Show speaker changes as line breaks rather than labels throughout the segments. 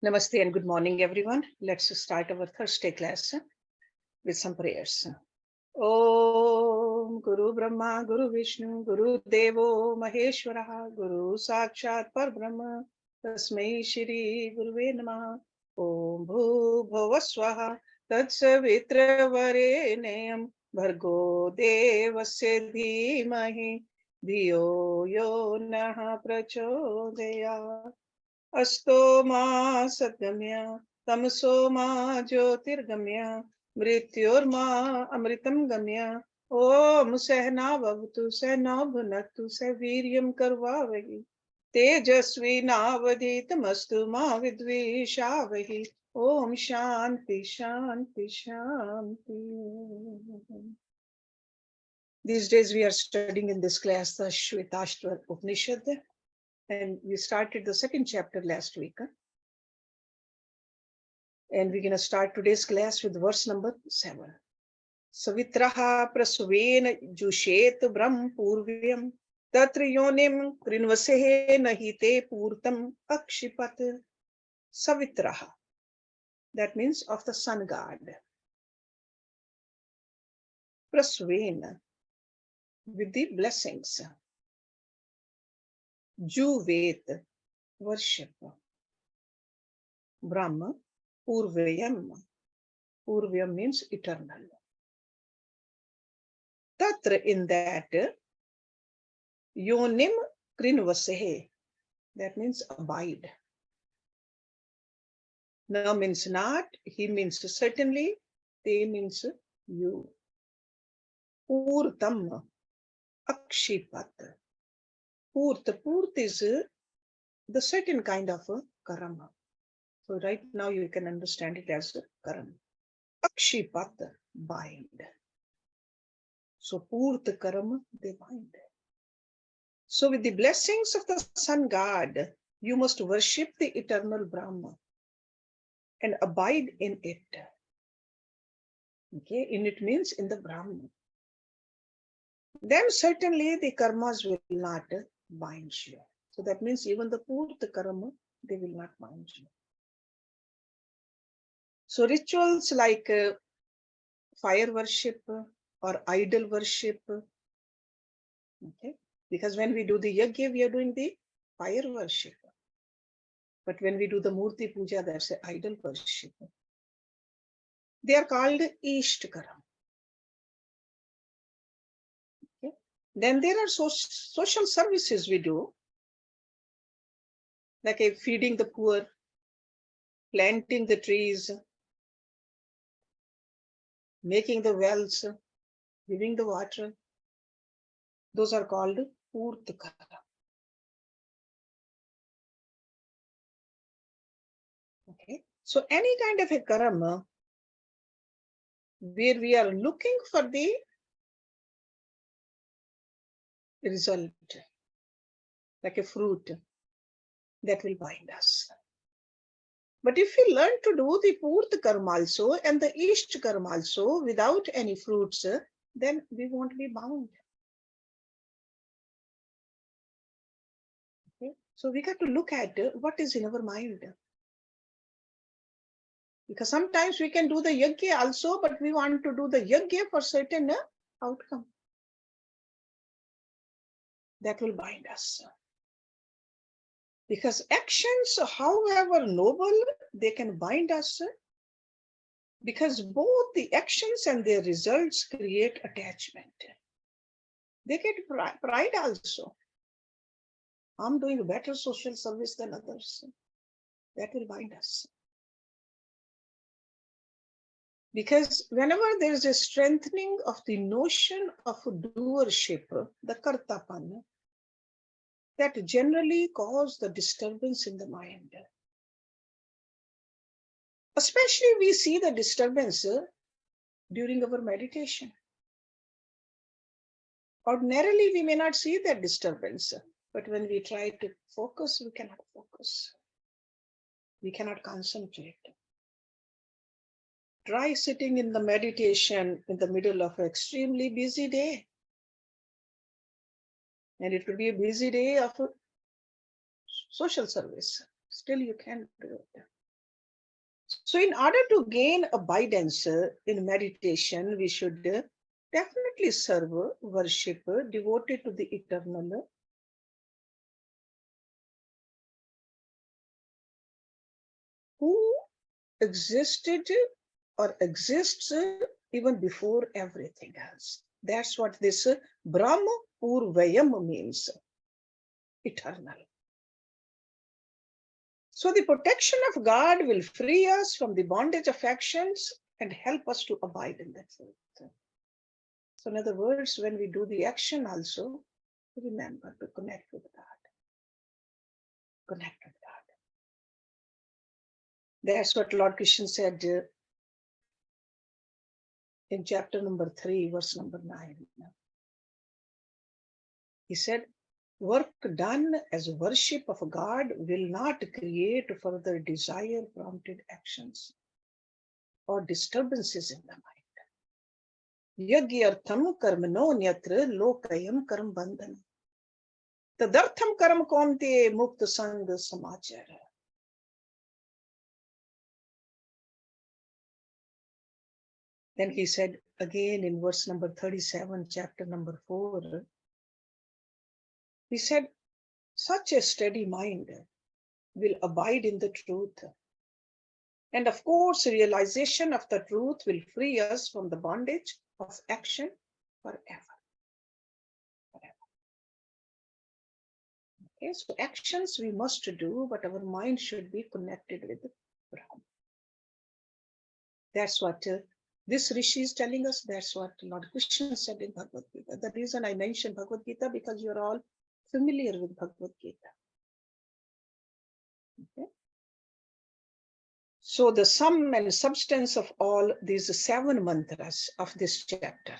Namaste and good morning, everyone. Let's start our Thursday class with some prayers. Om Guru Brahma Guru Vishnu Guru Devo Maheshwara Guru Sakshat Parbrahma Tasmai Shri Guruve Namah. Om Bhu Bhuvaswaha Tatsavitra Varenyam Bhargo Devasya Dhimahi Dhiyo Yo Nah Prachodayat. Asto ma satgamya, tamso ma jyotirgamya, mrityurma amritam gamya. Om sehna bhavatu sehna bhunaktu seviryam karvavahi. Tejasvi navaditamastu ma vidvishavahi. Om shanti shanti shanti. These days we are studying in this class the Shvetashvarta Upanishad. And we started the second chapter last week. And we're going to start today's class with verse number 7. Savitraha prasuvena jushet brahm purvyam tatra yonim krinvasehe nahite purtam akshipat. Savitraha. That means of the sun god. Prasuvena. With the blessings. Juvet. Worship. Brahma. Purvyam. Purvyam means eternal. Tatra in that yonim krinvasehe. That means abide. Na means not, he means certainly, te means you. Purtam akshipat. Purt is the certain kind of karma. So right now you can understand it as karma. Akshipat, bind. So purt karma, they bind. So with the blessings of the sun god, you must worship the eternal Brahma and abide in it. Okay, in it means in the Brahma. Then certainly the karmas will not bind you. So that means even the purt karma, they will not bind you. So rituals like fire worship or idol worship, okay, because when we do the yajna, we are doing the fire worship. But when we do the murti puja, that's an idol worship. They are called ishtakaram. Okay. Then there are social services we do, like feeding the poor, planting the trees, making the wells, giving the water. Those are called purtakara. Okay. So any kind of a karma where we are looking for the result, like a fruit, that will bind us. But if we learn to do the purt karma also and the isht karma also without any fruits, then we won't be bound. Okay? So we got to look at what is in our mind. Because sometimes we can do the yajna also, but we want to do the yajna for certain outcome. That will bind us. Because actions, however noble, they can bind us. Because both the actions and their results create attachment. They get pride also. I'm doing better social service than others. That will bind us. Because whenever there is a strengthening of the notion of doership, the Khetarpal, that generally cause the disturbance in the mind. Especially we see the disturbance during our meditation. Ordinarily, we may not see that disturbance, but when we try to focus, we cannot focus. We cannot concentrate. Try sitting in the meditation in the middle of an extremely busy day. And it will be a busy day of social service. Still you can't do it. So in order to gain abidance in meditation, we should definitely serve, worship, devoted to the eternal, who existed or exists even before everything else. That's what this Brahma Purvayam means, eternal. So the protection of God will free us from the bondage of actions and help us to abide in the truth. So in other words, when we do the action also, remember to connect with God. Connect with God. That's what Lord Krishna said in chapter number 3, verse number 9. He said, work done as worship of God will not create further desire prompted actions or disturbances in the mind. Yagyartham karmano nyatra lokayam karam bandhana. Tadartham karam kaunte mukta sang samachara. Then he said again in verse number 37, chapter number 4, he said, such a steady mind will abide in the truth. And of course, realization of the truth will free us from the bondage of action forever. Okay, so actions we must do, but our mind should be connected with Brahma. That's what this Rishi is telling us. That's what Lord Krishna said in Bhagavad Gita. The reason I mentioned Bhagavad Gita because you're all familiar with Bhagavad Gita. Okay? So the sum and substance of all these 7 mantras of this chapter.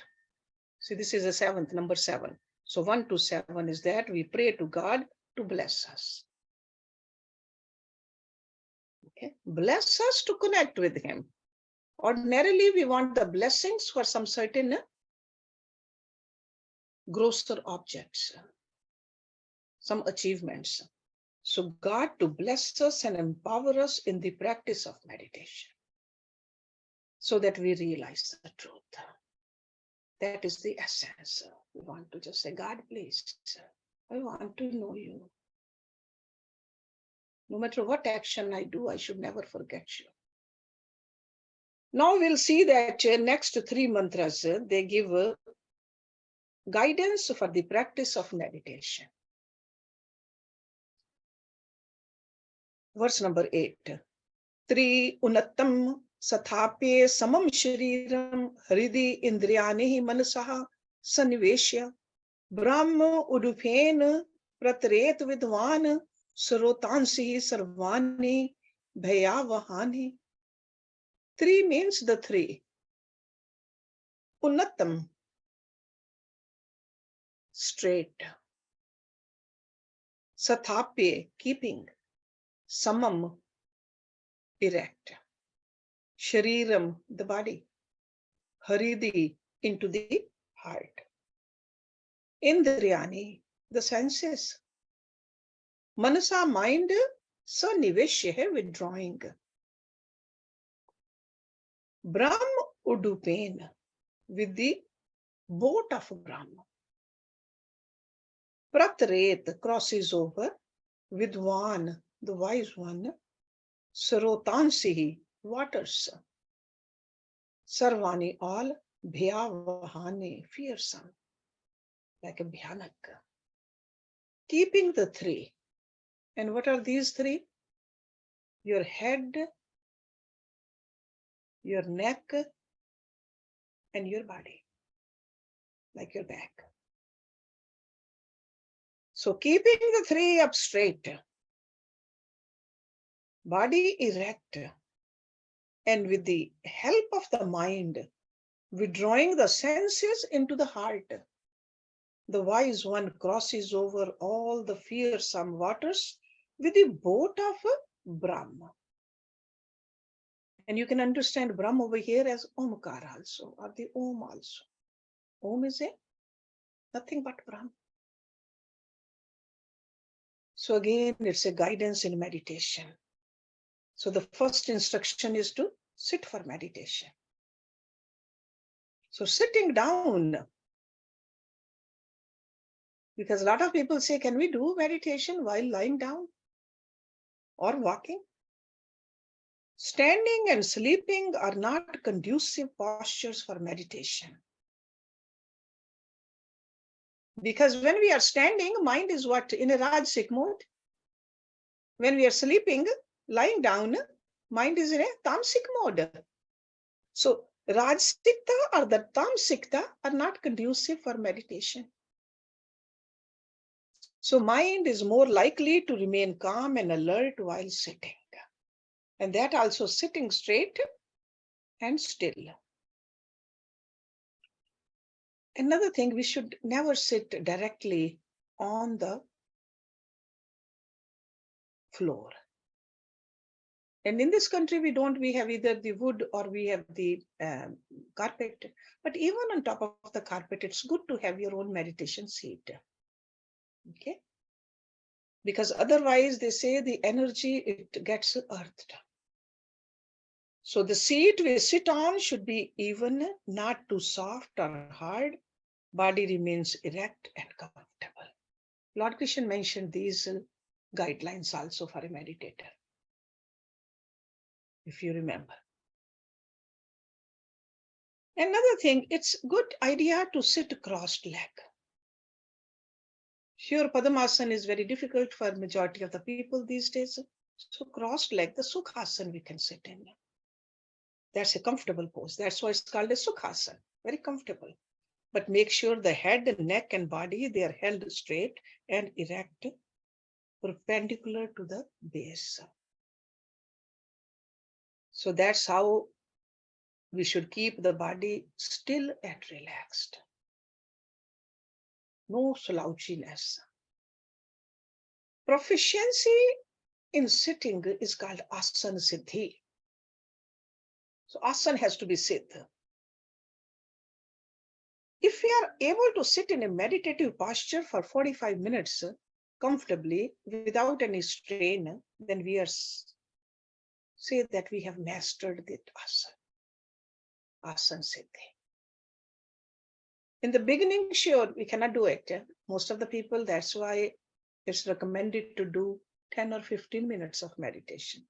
See, this is the 7th, number 7. So 1 to 7 is that we pray to God to bless us. Okay, bless us to connect with Him. Ordinarily, we want the blessings for some certain grosser objects, some achievements. So God to bless us and empower us in the practice of meditation so that we realize the truth. That is the essence. We want to just say, God, please, I want to know you. No matter what action I do, I should never forget you. Now we'll see that next 3 mantras, they give guidance for the practice of meditation. Verse number 8. Tri unattam sathapye samam shariram hridi indriyani manasaha saniveshya brahma udupen pratret vidvan sarotansi sarvani bhayavahani. 3 means the 3. Unattam, straight. Sathapye, keeping. Samam, erect. Shariram, the body. Haridi, into the heart. Indriyani, the senses. Manasa, mind. Saniveshya, withdrawing. Brahm udupen, with the boat of Brahma. Pratret, crosses over. Vidwan, the wise one. Sarotansihi, waters. Sarvani, all. Bhyavahani, fearsome. Like a bhyanak. Keeping the 3. And what are these 3? Your head, your neck, and your body. Like your back. So keeping the 3 up straight. Body erect. And with the help of the mind, withdrawing the senses into the heart. The wise one crosses over all the fearsome waters with the boat of Brahma. And you can understand Brahma over here as Omkar also, or the Om also. Om is nothing but Brahma. So again, it's a guidance in meditation. So the first instruction is to sit for meditation. So sitting down, because a lot of people say, can we do meditation while lying down or walking? Standing and sleeping are not conducive postures for meditation. Because when we are standing, mind is what? In a rajasic mode. When we are sleeping, lying down, mind is in a tamasic mode. So Rajsikta or the Tamsikta are not conducive for meditation. So mind is more likely to remain calm and alert while sitting. And that also sitting straight and still. Another thing, we should never sit directly on the floor. And in this country, we have either the wood or we have the carpet. But even on top of the carpet, it's good to have your own meditation seat. Okay? Because otherwise, they say the energy, it gets earthed. So the seat we sit on should be even, not too soft or hard. Body remains erect and comfortable. Lord Krishna mentioned these guidelines also for a meditator, if you remember. Another thing, it's good idea to sit crossed leg. Sure, Padmasana is very difficult for majority of the people these days. So crossed leg, the Sukhasana we can sit in. That's a comfortable pose. That's why it's called a Sukhasana, very comfortable. But make sure the head, neck, and body, they are held straight and erect, perpendicular to the base. So that's how we should keep the body still and relaxed. No slouchiness. Proficiency in sitting is called asana siddhi. So asana has to be siddha. If we are able to sit in a meditative posture for 45 minutes comfortably without any strain, then we are say that we have mastered the asana siddhi. In the beginning, sure, we cannot do it. Most of the people, that's why it's recommended to do 10 or 15 minutes of meditation.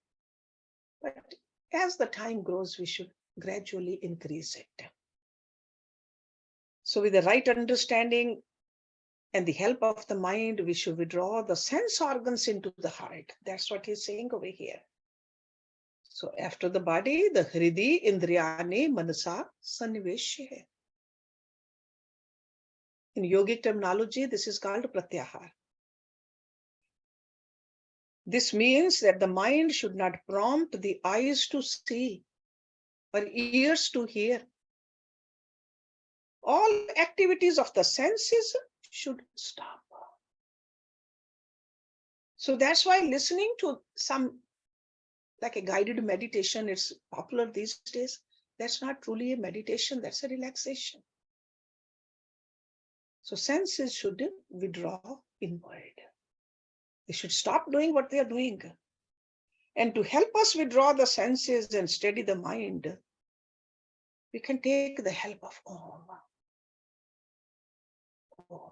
But as the time grows, we should gradually increase it. So with the right understanding and the help of the mind, we should withdraw the sense organs into the heart. That's what he's saying over here. So after the body, the hridi, indriyani, manasa, saniveshya. In yogic terminology, this is called pratyahar. This means that the mind should not prompt the eyes to see or ears to hear. All activities of the senses should stop. So that's why listening to some, like a guided meditation, it's popular these days. That's not truly a meditation, that's a relaxation. So senses should withdraw inward. They should stop doing what they are doing. And to help us withdraw the senses and steady the mind, we can take the help of Om. Om.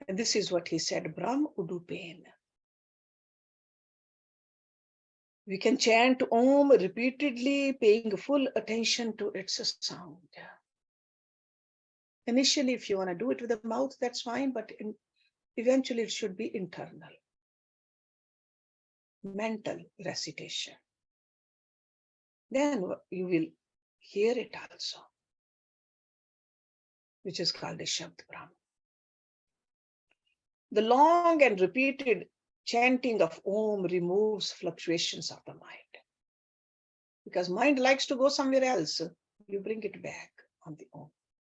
And this is what he said, Brahm Udupen. We can chant Om repeatedly, paying full attention to its sound. Initially, if you want to do it with the mouth, that's fine, but eventually it should be internal. Mental recitation. Then you will hear it also, which is called a Shabd Brahm. The long and repeated chanting of Om removes fluctuations of the mind. Because mind likes to go somewhere else, you bring it back on the Om.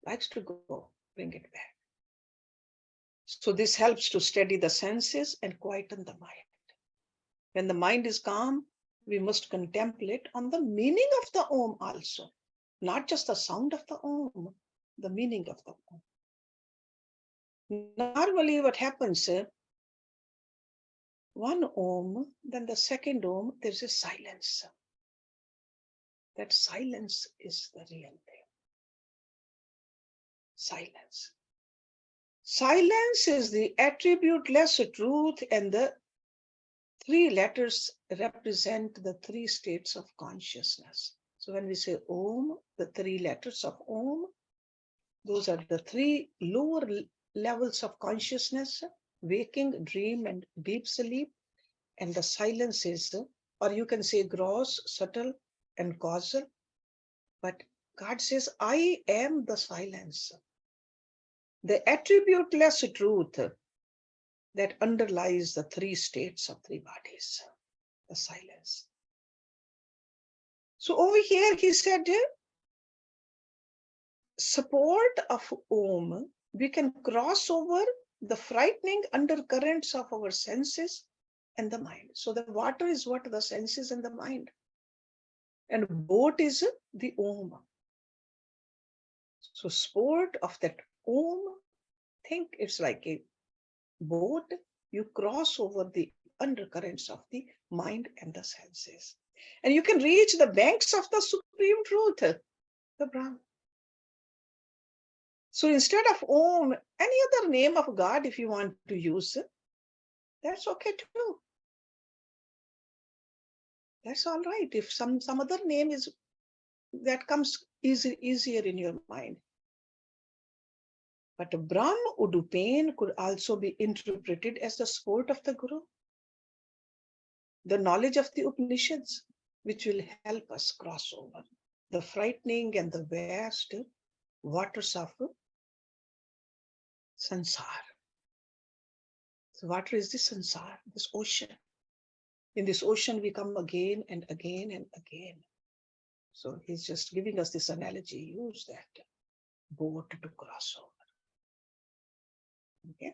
Likes to go, bring it back. So this helps to steady the senses and quieten the mind. When the mind is calm, we must contemplate on the meaning of the Om also. Not just the sound of the Om, the meaning of the Om. Normally what happens, one Om, then the second Om, there's a silence. That silence is the real thing. Silence. Silence is the attributeless truth, and the three letters represent the three states of consciousness. So when we say Om, the three letters of Om, those are the three lower levels of consciousness: waking, dream, and deep sleep. And the silence is, or you can say gross, subtle, and causal. But God says, I am the silence, the attributeless truth that underlies the three states of three bodies, the silence. So over here, he said, support of Om, we can cross over the frightening undercurrents of our senses and the mind. So the water is what? The senses and the mind. And boat is the Om. So sport of that Om, think it's like a boat. You cross over the undercurrents of the mind and the senses. And you can reach the banks of the supreme truth, the Brahman. So instead of Om, any other name of God, if you want to use, that's okay too. That's all right. If some other name is that comes easier in your mind. But Brahm Udupain could also be interpreted as the sport of the Guru, the knowledge of the Upanishads, which will help us cross over the frightening and the vast waters of sansar. So water is the sansar, this ocean. In this ocean, we come again and again and again. So he's just giving us this analogy. Use that boat to cross over. Okay.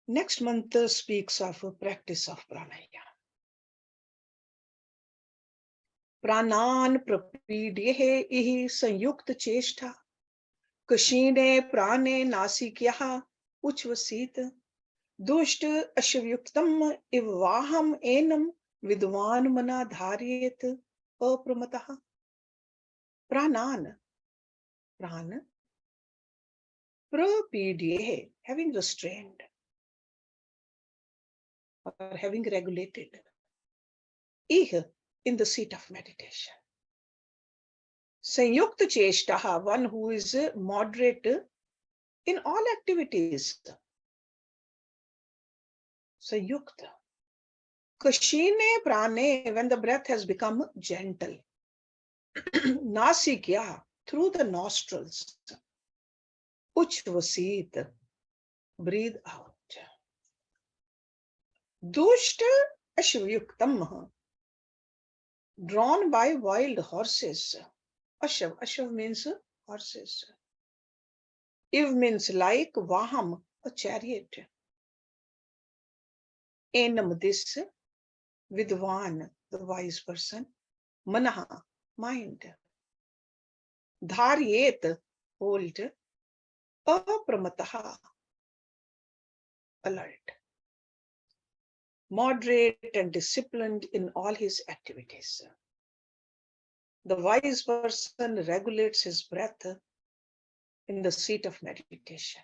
Next mantra speaks of a practice of pranayama. Pranan prapidyehe ihi sanyukta cheshta kashine prane nasikyaha uchvasit दुष्ट अश्वयुक्तम इवाहम annum विद्वान मना धारियत अप्रमतः. Pranan, prana, prapidyehe, having restrained or having regulated, ih, in the seat of meditation. Sanyukta cheshtaha, one who is moderate in all activities. Sanyukta. Kashine prane, when the breath has become gentle. Nasikya, through the nostrils. Uchvasit, breathe out. Dushta ashvyuktam, drawn by wild horses. Ashav means horses. Iv means like, Vaham, a chariot. Enam, this, Vidvan, the wise person. Manaha, mind. Dharyet, hold. Apramataha, alert. Moderate and disciplined in all his activities. The wise person regulates his breath in the seat of meditation.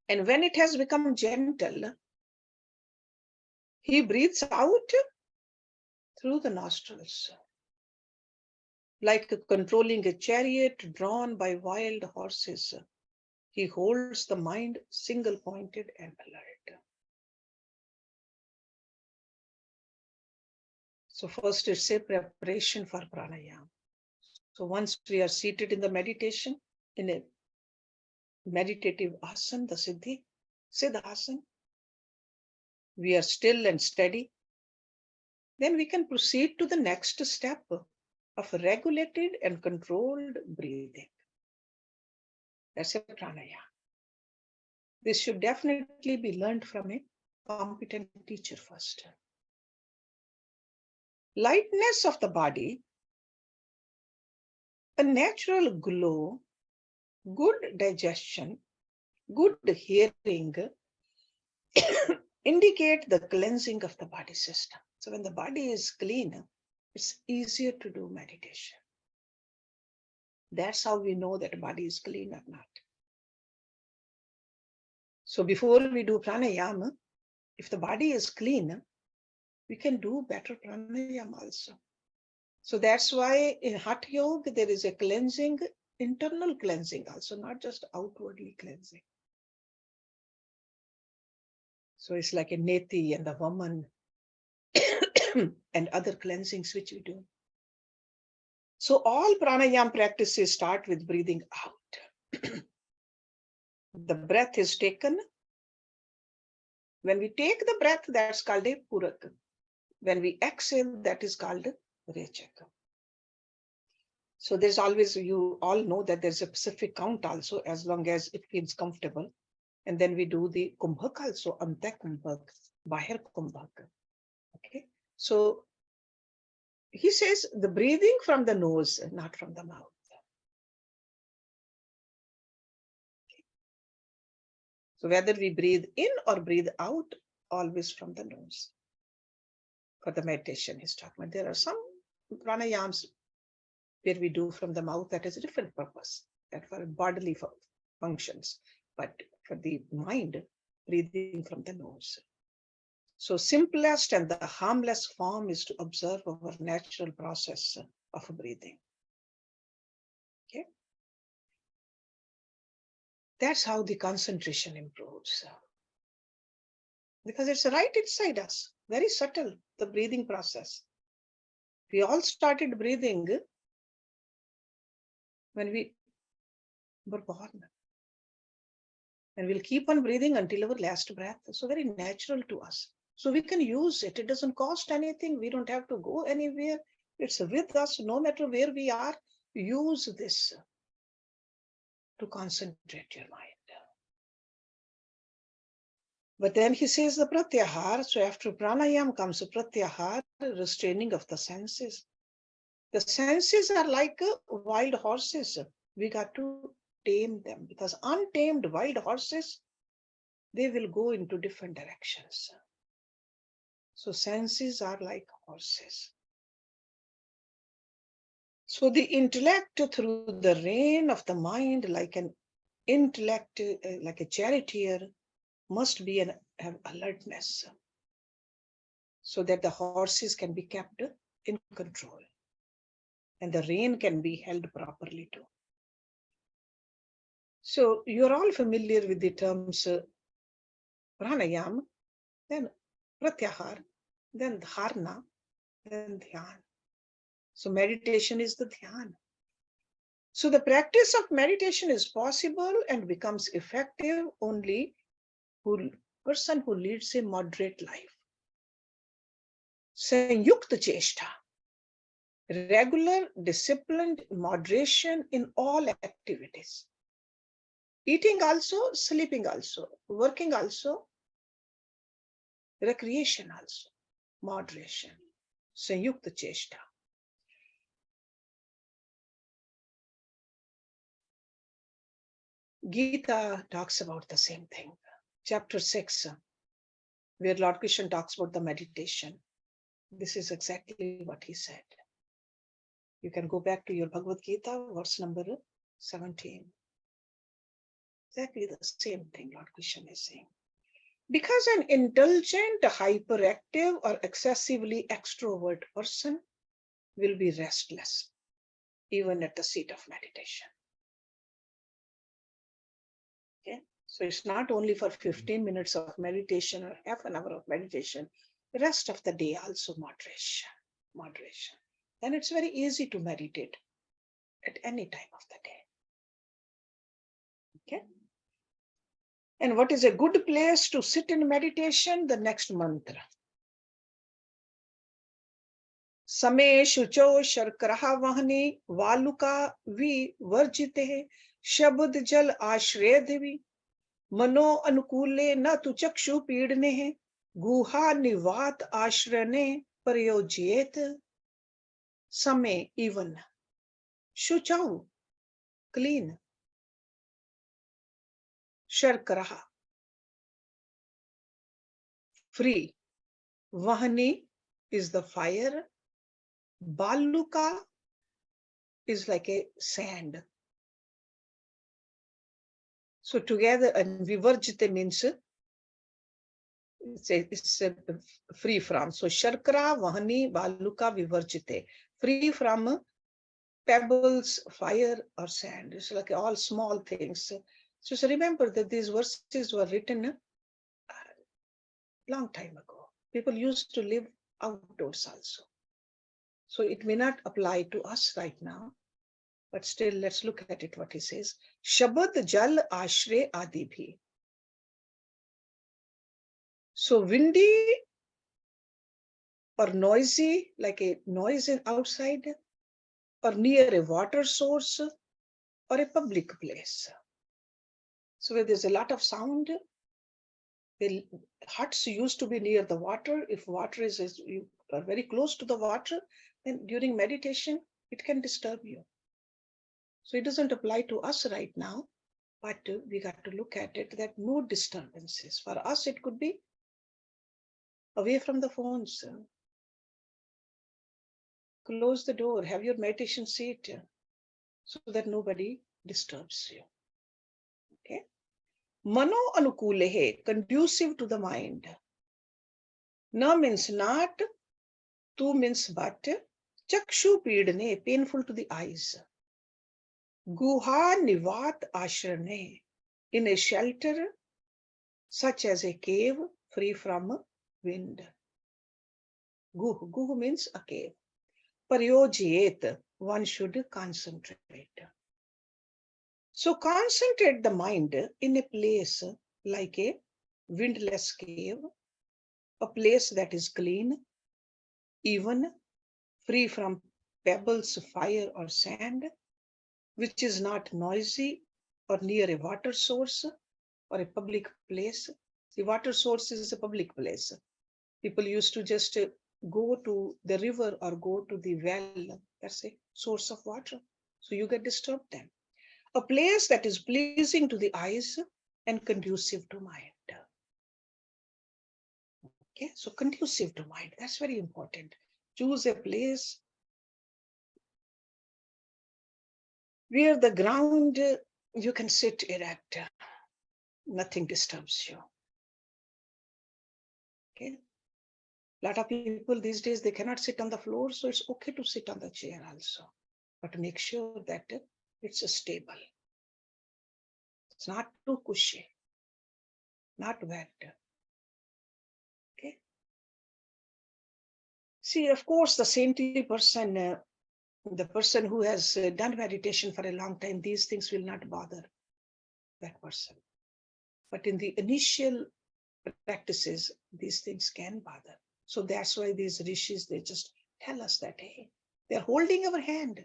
And when it has become gentle, he breathes out through the nostrils, like controlling a chariot drawn by wild horses. He holds the mind single-pointed and alert. So first it's a preparation for pranayama. So once we are seated in the meditation, in a meditative asana, the siddhasana, we are still and steady, then we can proceed to the next step of regulated and controlled breathing. That's a pranayama. This should definitely be learned from a competent teacher first. Lightness of the body, a natural glow, good digestion, good hearing, indicate the cleansing of the body system. So when the body is clean, it's easier to do meditation. That's how we know that body is clean or not. So before we do pranayama, if the body is clean, we can do better pranayama also. So that's why in Hatha Yoga, there is a cleansing, internal cleansing also, not just outwardly cleansing. So it's like a neti and the woman and other cleansings which we do. So all pranayama practices start with breathing out. The breath is taken. When we take the breath, that's called a puraka. When we exhale, that is called rechaka. So there's always, you all know that there's a specific count also, as long as it feels comfortable. And then we do the kumbhak also, ante kumbhak, bahir kumbhak. Okay. So he says the breathing from the nose, not from the mouth. Okay. So whether we breathe in or breathe out, always from the nose. For the meditation he's talking about. There are some pranayams where we do from the mouth that has a different purpose, that for bodily functions, but for the mind, breathing from the nose. So simplest and the harmless form is to observe our natural process of breathing. Okay. That's how the concentration improves. Because it's right inside us, very subtle, the breathing process. We all started breathing when we were born. And we'll keep on breathing until our last breath. So very natural to us. So we can use it. It doesn't cost anything. We don't have to go anywhere. It's with us, no matter where we are. Use this to concentrate your mind. But then he says the pratyahar. So after pranayam comes pratyahar, restraining of the senses. The senses are like wild horses. We got to tame them, because untamed wild horses, they will go into different directions. So senses are like horses. So the intellect through the rein of the mind, like an intellect, like a charioteer, must be have alertness, so that the horses can be kept in control and the rein can be held properly too. So you're all familiar with the terms pranayam, then pratyahar, then dharana, then dhyan. So meditation is the dhyan. So the practice of meditation is possible and becomes effective only who person who leads a moderate life. Sanyukta cheshta, regular, disciplined moderation in all activities. Eating also, sleeping also, working also, recreation also, moderation. Sanyukta cheshta. Gita talks about the same thing. Chapter 6, where Lord Krishna talks about the meditation. This is exactly what he said. You can go back to your Bhagavad Gita, verse number 17. Exactly the same thing Lord Krishna is saying. Because an indulgent, hyperactive, or excessively extrovert person will be restless, even at the seat of meditation. Okay? So it's not only for 15 minutes of meditation or half an hour of meditation, the rest of the day also moderation, moderation. Then it's very easy to meditate at any time of the day. Okay? And what is a good place to sit in meditation? The next mantra. Same shucho sharkaraha vahani valuka vi varjite shabd jal ashray devi mano anukule na tu chakshu pidne guha nivat ashrane prayogyet. Same, even. Shuchau, clean. Sharkaraha, free. Vahani is the fire. Baluka is like a sand. So together, and vivarjite means it's a free from. So Sharkara, Vahani, Baluka, Vivarjite. Free from pebbles, fire, or sand. It's like all small things. So remember that these verses were written a long time ago. People used to live outdoors also. So it may not apply to us right now, but still let's look at it what he says. Shabad jal ashre adi bhi. So windy or noisy, like a noise outside, or near a water source, or a public place. So where there's a lot of sound, the huts used to be near the water. If water is you are very close to the water, then during meditation, it can disturb you. So it doesn't apply to us right now, but we got to look at it that no disturbances. For us, it could be away from the phones. Close the door, have your meditation seat so that nobody disturbs you. Okay. Mano anukulehe, conducive to the mind. Na means not, tu means but. Chakshu pidane, painful to the eyes. Guha nivat ashrane, in a shelter such as a cave free from wind. Guh means a cave. Paryojyet, one should concentrate. So concentrate the mind in a place like a windless cave, a place that is clean, even free from pebbles, fire, or sand, which is not noisy or near a water source or a public place. The water source is a public place. People used to just go to the river or go to the well. That's a source of water. So you get disturbed then. A place that is pleasing to the eyes and conducive to mind. Okay, so conducive to mind, that's very important. Choose a place where the ground you can sit erect, nothing disturbs you. Okay, a lot of people these days they cannot sit on the floor, so it's okay to sit on the chair also, but make sure that it's stable. It's not too cushy, not wet. Okay. See, of course, the saintly person, the person who has done meditation for a long time, these things will not bother that person. But in the initial practices, these things can bother. So that's why these rishis, they just tell us that, hey, they're holding our hand.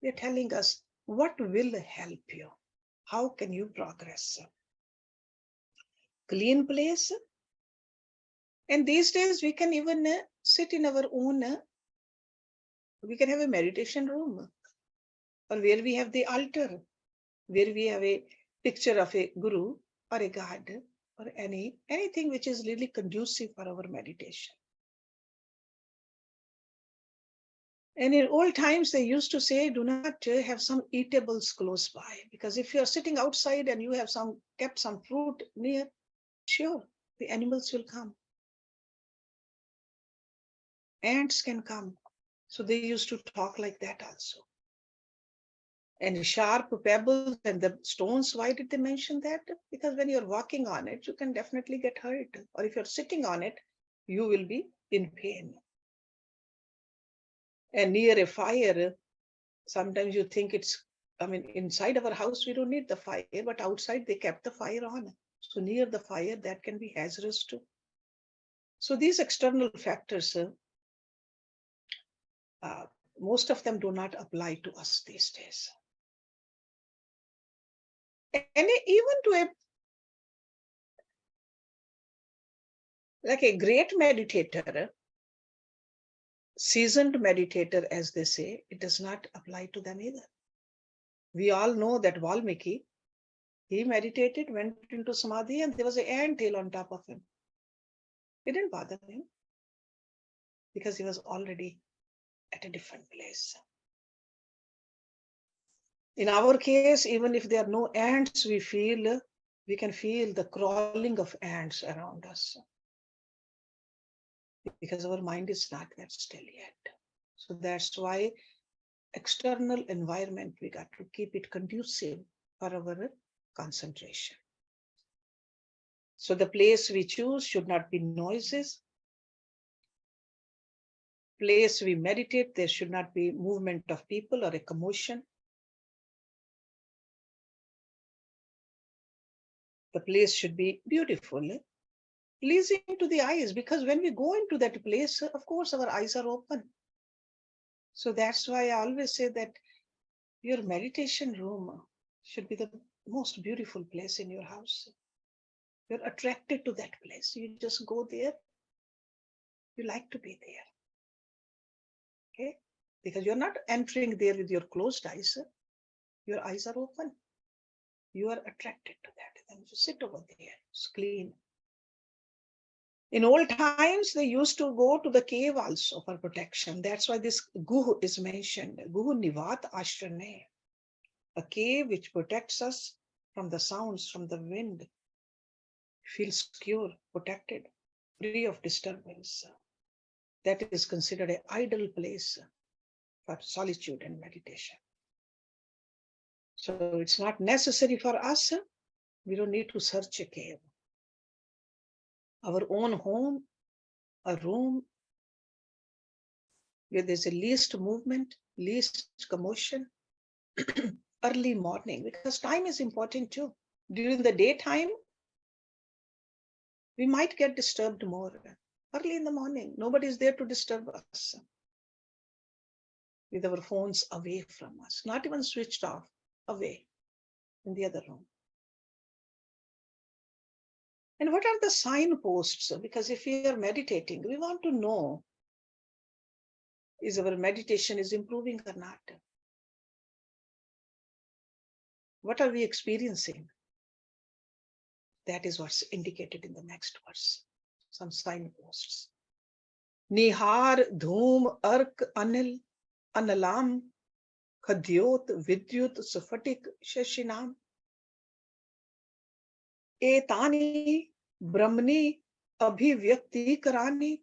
They're telling us what will help you. How can you progress? Clean place. And these days we can even sit in our own, we can have a meditation room, or where we have the altar, where we have a picture of a guru or a god or anything which is really conducive for our meditation. And in old times, they used to say, do not have some eatables close by, because if you're sitting outside and you have kept some fruit near, sure, the animals will come. Ants can come. So they used to talk like that also. And sharp pebbles and the stones, why did they mention that? Because when you're walking on it, you can definitely get hurt. Or if you're sitting on it, you will be in pain. And near a fire, sometimes you think inside our house, we don't need the fire, but outside they kept the fire on. So near the fire, that can be hazardous too. So these external factors, most of them do not apply to us these days. And even to a great meditator, seasoned meditator, as they say, it does not apply to them either. We all know that Valmiki, he meditated, went into samadhi, and there was an ant tail on top of him. It didn't bother him because he was already at a different place. In our case, even if there are no ants, we can feel the crawling of ants around us because our mind is not that still yet. So that's why external environment, we got to keep it conducive for our concentration. So the place we choose should not be noises. Place we meditate, there should not be movement of people or a commotion. The place should be beautiful, pleasing to the eyes, because when we go into that place, of course, our eyes are open. So that's why I always say that your meditation room should be the most beautiful place in your house. You're attracted to that place. You just go there. You like to be there. Okay? Because you're not entering there with your closed eyes. Your eyes are open. You are attracted to that. Then you sit over there. It's clean. In old times, they used to go to the cave also for protection. That's why this guh is mentioned. Guh nivat ashrane. A cave which protects us from the sounds, from the wind. Feels secure, protected, free of disturbance. That is considered an ideal place for solitude and meditation. So it's not necessary for us. We don't need to search a cave. Our own home, a room where there's a least movement, least commotion, early morning, because time is important too. During the daytime, we might get disturbed more. Early in the morning, nobody is there to disturb us. With our phones away from us, not even switched off, away in the other room. And what are the signposts? Because if we are meditating, we want to know, is our meditation is improving or not? What are we experiencing? That is what's indicated in the next verse. Some signposts. Nihar, Dhoom, Ark, Anil, Analam, Khadyot, Vidyut, Sufatik, Shashinam. Etani, Brahmani, Abhivyakti Karani,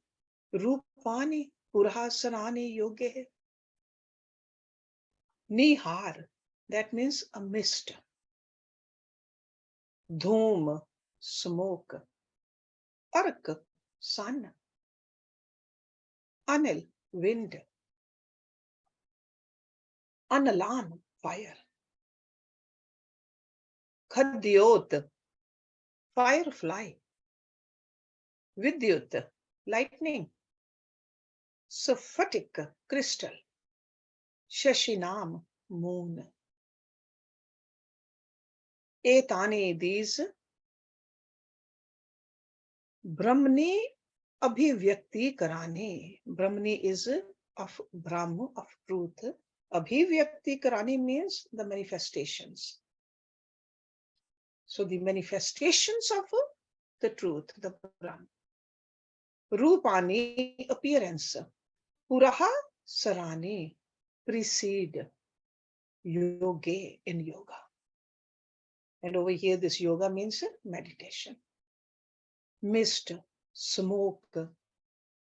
Rupani, Purhasarani Yoge. Nihar, that means a mist. Dhoom, smoke. Ark, sun. Anil, wind. Analam, fire. Khadyot, firefly. Vidyut, lightning. Sphatic, crystal. Shashinam, moon. Etane, these. Brahmani abhivyakti karane. Brahmani is of Brahma, of truth. Abhivyakti karane means the manifestations. So the manifestations of the truth, the Brahma. Rupani, appearance. Puraha sarani, precede. Yoge, in yoga. And over here, this yoga means meditation. Mist, smoke,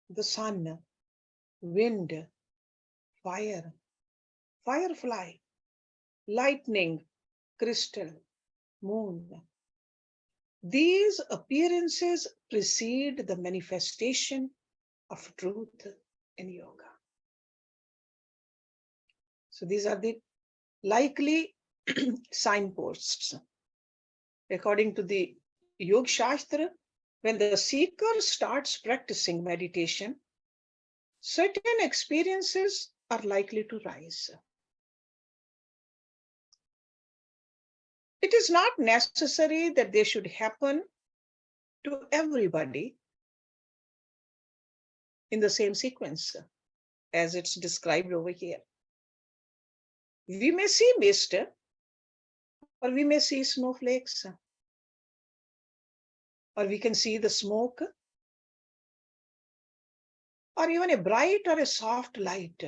the sun, wind, fire, firefly, lightning, crystal, moon. These appearances precede the manifestation of truth in yoga. So these are the likely signposts. According to the Yoga Shastra, when the seeker starts practicing meditation, certain experiences are likely to rise. It is not necessary that they should happen to everybody in the same sequence as it's described over here. We may see mist, or we may see snowflakes, or we can see the smoke, or even a bright or a soft light.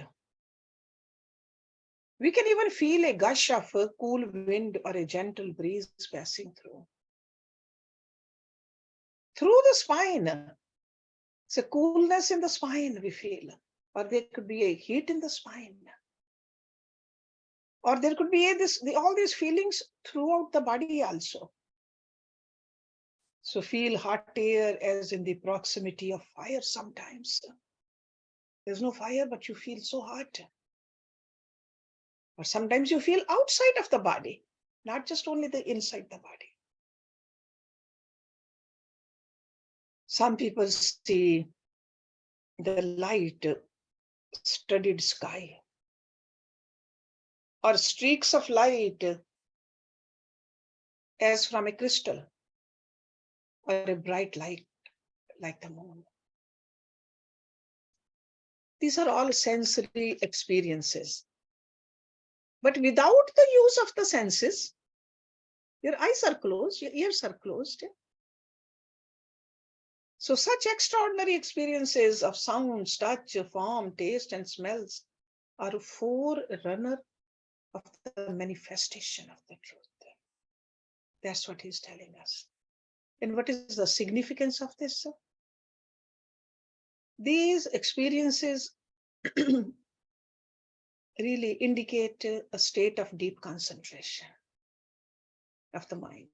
We can even feel a gush of a cool wind or a gentle breeze passing through. Through the spine, it's a coolness in the spine we feel, or there could be a heat in the spine, or there could be all these feelings throughout the body also. So feel hot air as in the proximity of fire sometimes. There's no fire, but you feel so hot. Or sometimes you feel outside of the body, not just only the inside the body. Some people see the light studded sky, or streaks of light as from a crystal, or a bright light like the moon. These are all sensory experiences. But without the use of the senses, your eyes are closed, your ears are closed. So such extraordinary experiences of sounds, touch, form, taste, and smells are a forerunner of the manifestation of the truth. That's what he's telling us. And what is the significance of this? These experiences really indicate a state of deep concentration of the mind.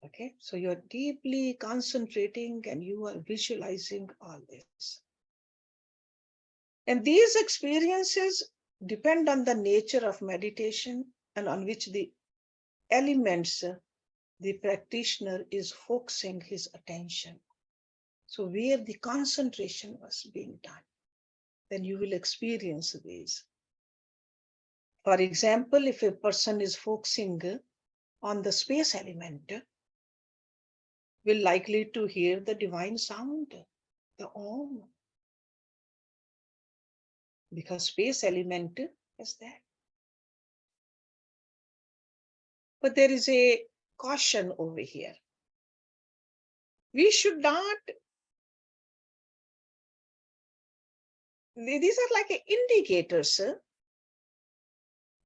Okay, so you're deeply concentrating and you are visualizing all this. And these experiences depend on the nature of meditation and on which the elements the practitioner is focusing his attention. So where the concentration was being done, then you will experience these. For example, if a person is focusing on the space element, will likely to hear the divine sound, the Om, because space element is there. But there is a caution over here. We should not, these are like indicators.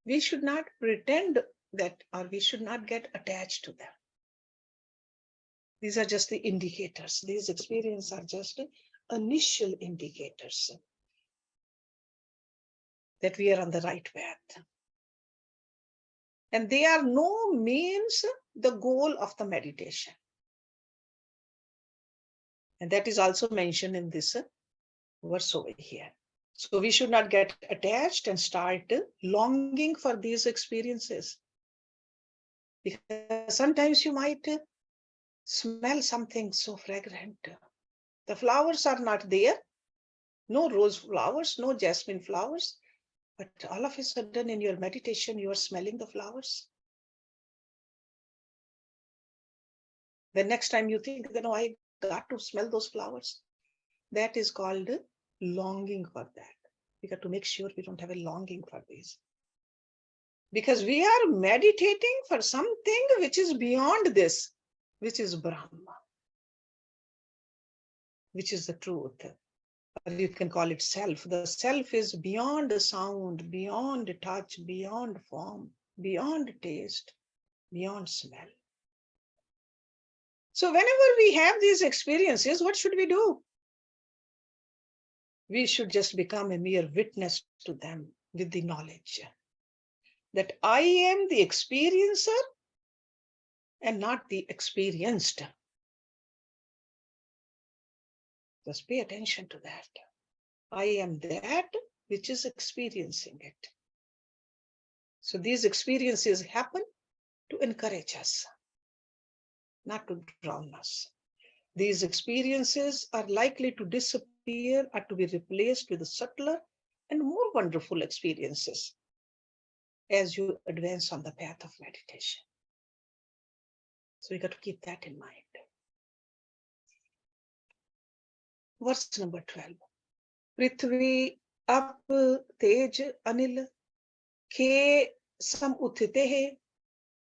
We should not pretend that, or we should not get attached to them. These are just the indicators. These experiences are just initial indicators that we are on the right path. And they are no means the goal of the meditation. And that is also mentioned in this verse over here. So we should not get attached and start longing for these experiences. Because sometimes you might smell something so fragrant. The flowers are not there. No rose flowers, no jasmine flowers. But all of a sudden in your meditation, you are smelling the flowers. The next time you think, I got to smell those flowers. That is called longing for that. We got to make sure we don't have a longing for this. Because we are meditating for something which is beyond this, which is Brahma, which is the truth. Or you can call it self. The self is beyond sound, beyond touch, beyond form, beyond taste, beyond smell. So whenever we have these experiences, what should we do? We should just become a mere witness to them with the knowledge that I am the experiencer and not the experienced. Just pay attention to that. I am that which is experiencing it. So these experiences happen to encourage us, not to drown us. These experiences are likely to disappear or to be replaced with subtler and more wonderful experiences as you advance on the path of meditation. So we got to keep that in mind. Verse number 12. Prithvi up tej anil ke sam uthite hai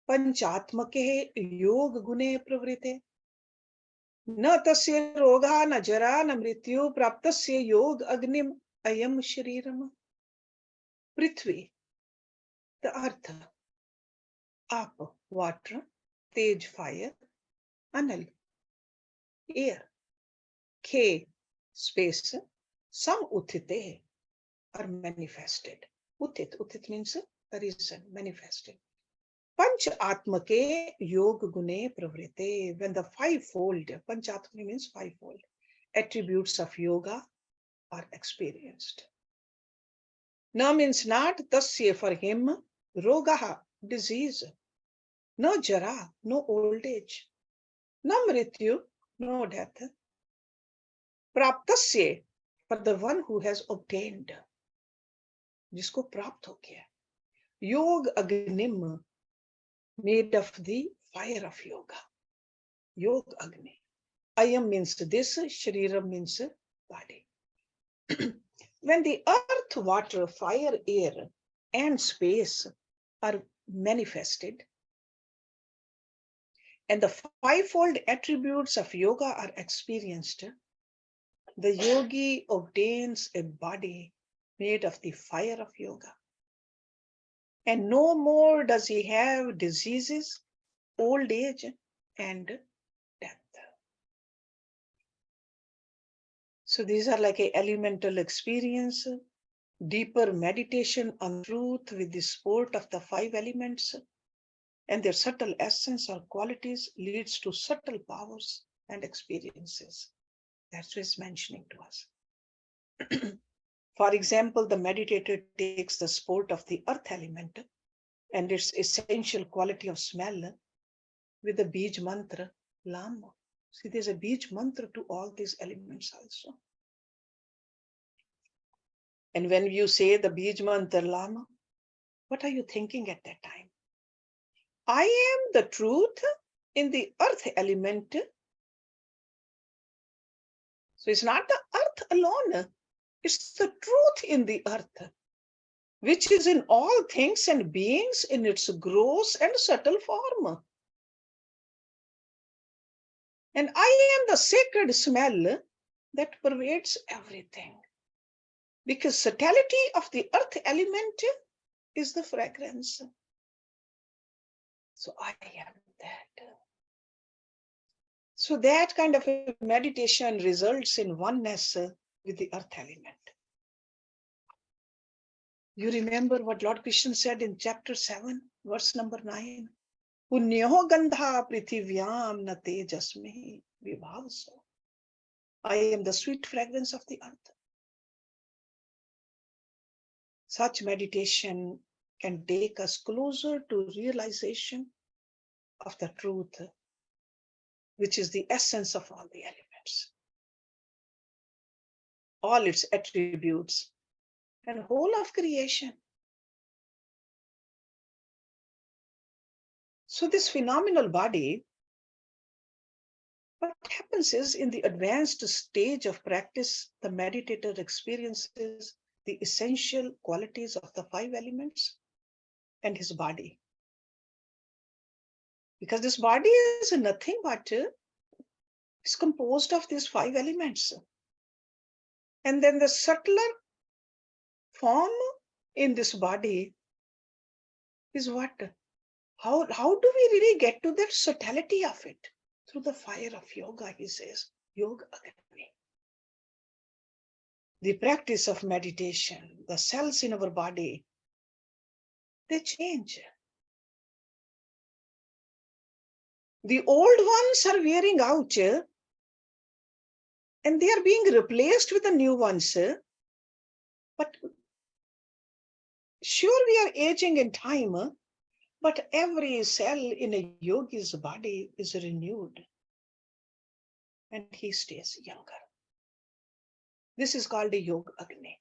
panchatmake yog gune pravrite. Na tasya roga na jara na mrityu praptasya yog agnim ayam shariram. Prithvi, the earth, up, water, tej, fire, anal, air, khe, space, sam uthite are manifested. Uthit means arisen, manifested. Panch atmake yog gune pravrite. When the fivefold, panch atmake means fivefold, attributes of yoga are experienced. Na means not, tasya for him, rogaha, disease, no jara, no old age, no mrityu, no death, praptasya, for the one who has obtained, जिसको प्राप्त हो गया, योग agnim, made of the fire of yoga, yog agni. Ayam means this, shariram means body. When the earth, water, fire, air, and space are manifested, and the fivefold attributes of yoga are experienced, the yogi obtains a body made of the fire of yoga. And no more does he have diseases, old age, and death. So these are like a elemental experience, deeper meditation on truth with the support of the five elements, and their subtle essence or qualities leads to subtle powers and experiences. That's what it's mentioning to us. For example, the meditator takes the support of the earth element and its essential quality of smell with the Bij mantra, Lam. See, there's a Bij mantra to all these elements also. And when you say the Bij mantra, Lam, what are you thinking at that time? I am the truth in the earth element. So it's not the earth alone, it's the truth in the earth, which is in all things and beings in its gross and subtle form. And I am the sacred smell that pervades everything. Because subtlety of the earth element is the fragrance. So I am that. So that kind of a meditation results in oneness with the earth element. You remember what Lord Krishna said in chapter 7, verse number 9? Punyoh gandha prithivyam na tejasmi vibhavso. I am the sweet fragrance of the earth. Such meditation can take us closer to realization of the truth, which is the essence of all the elements, all its attributes, and whole of creation. So this phenomenal body, what happens is in the advanced stage of practice, the meditator experiences the essential qualities of the five elements and his body. Because this body is nothing but it's composed of these five elements. And then the subtler form in this body is what? How do we really get to that subtlety of it? Through the fire of yoga, he says, yoga agni. The practice of meditation, the cells in our body, they change. The old ones are wearing out and they are being replaced with the new ones. But sure, we are aging in time, but every cell in a yogi's body is renewed and he stays younger. This is called a yoga agni.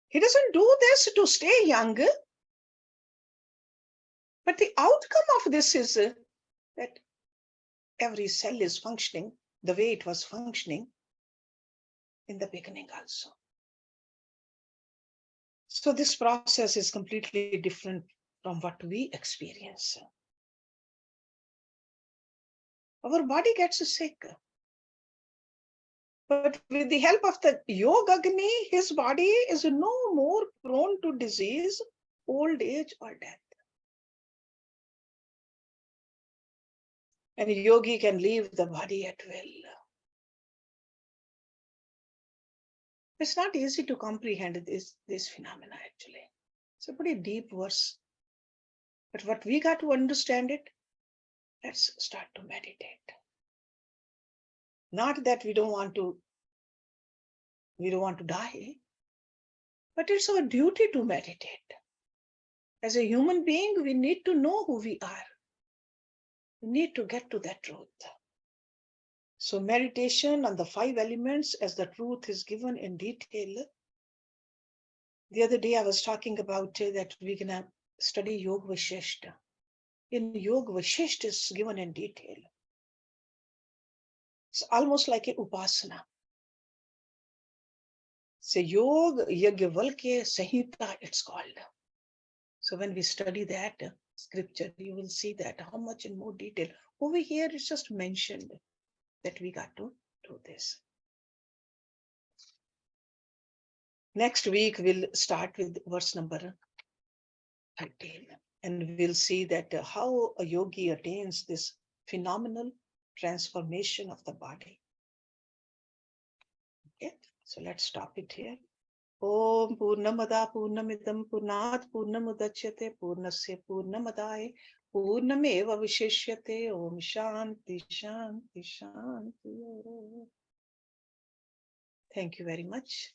He doesn't do this to stay young, but the outcome of this is that every cell is functioning the way it was functioning in the beginning also. So this process is completely different from what we experience. our body gets sick. But with the help of the Yoga Agni, his body is no more prone to disease, old age, or death. And yogi can leave the body at will. It's not easy to comprehend this phenomena actually. It's a pretty deep verse. But what we got to understand it, let's start to meditate. Not that we don't want to die, but it's our duty to meditate. As a human being, we need to know who we are. We need to get to that truth. So meditation on the 5 elements as the truth is given in detail. The other day I was talking about that we're going to study Yoga Vashishta. In Yoga Vashishta is given in detail. It's almost like an upasana. So Yoga Yajnavalkya Samhita it's called. So when we study that scripture, you will see that how much in more detail. Over here it's just mentioned that we got to do this. Next week we'll start with verse number 13. And we'll see that how a yogi attains this phenomenal transformation of the body. Okay, so let's stop it here. Om Purnamada Purnamidam Purnat Purnamudachyate Purnasya Purnamadaya Purnameva Vishishyate Om Shanti Shanti Shanti. Thank you very much.